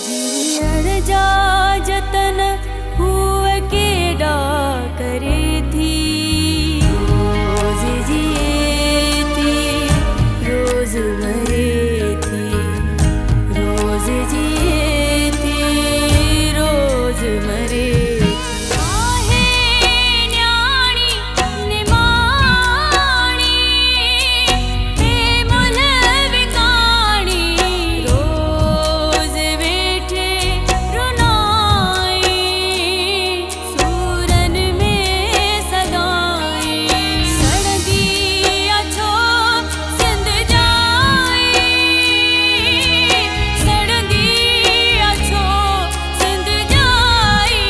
जीअण जा जतन हुए केॾा करे थी, रोज़ जिए थी, रोज़ मरे थी, रोज़ जिए थी, रोज़ मरे थी। आहे न्याणी निमाणी, हे मुल विकाणी, रोज़ वेठे रुनाई, सूरन में सदाई, सड़गी अछो सिंध जाई, सड़गी अछो सिंध जाई,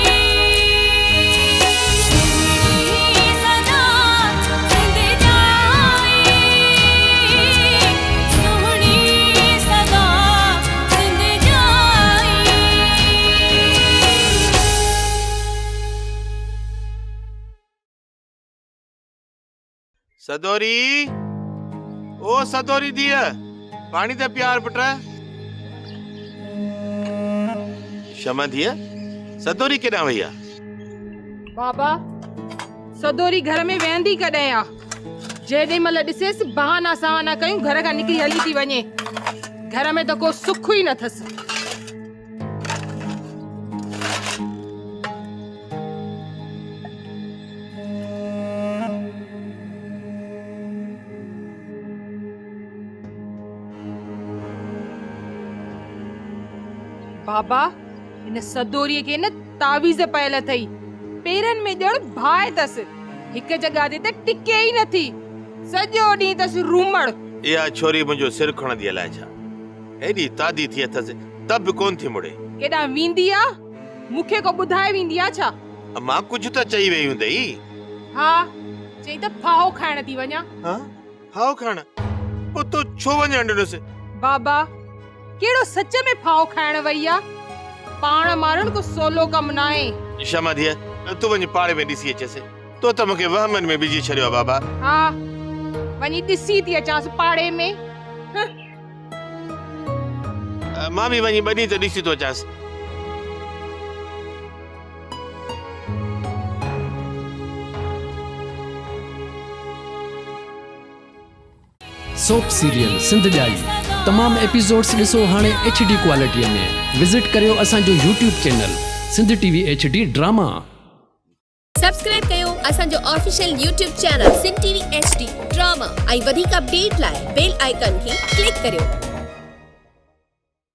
सुहिणी सदा सिंध जाई, सुहिणी सदा सिंध जाई। सदोरी, ओ सदोरी दिया पानी ते प्यार पुट। क्षमा दिया, सदोरी केॾां वई आ? बाबा सदोरी घर में वेंदी कॾहिं आ? जेॾी महिल ॾिसेसि बहाना सहाना कयूं घर खां निकिरी हली थी वञे। घर में त को सुख ई न अथसि। बाबा इन सदोरीअ खे न तावीज़ पयल अथई, पेरनि में ॼण भाए अथसि, हिक जॻह ते त टिके ई नथी, सॼो ॾींहुं अथसि रूमड़। इहा छोरी मुंहिंजो सिर खणंदी अलाए छा, हेॾी तादी थी अथसि तब बि कोन थी मुड़े। केॾां वेंदी आ? मूंखे को ॿुधाए वेंदी आ छा? मां कुझु त चई वई हूंदई। हा चई त फाहो खाइण थी वञा। हाँ हाओ खाण, पोइ तूं छो वञणु ॾिनुसि? बाबा केड़ो सच में फाओ खाइण वई आ? पाण मारण को सोलो कम न आहे। क्षमा दिया, तूं वञी पाड़े में ॾिसी अचेसि, तो त मूंखे वहमनि में विझी छॾियो आहे बाबा। हा वञी ॾिसी थी अचांसि पाड़े में। मां बि वञी ॿ ॾींहं त ॾिसी थो अचांसि। सोप सीरियल सिंध जाई तमाम एपिसोड्स ॾिसो हाणे HD क्वालिटीअ में। विज़िट करियो असांजो YouTube channel Sindh TV HD drama. Subscribe कयो असांजो official YouTube channel Sindh TV HD drama ऐं वधीक अपडेट लाइ बेल आइकन खे क्लिक करियो।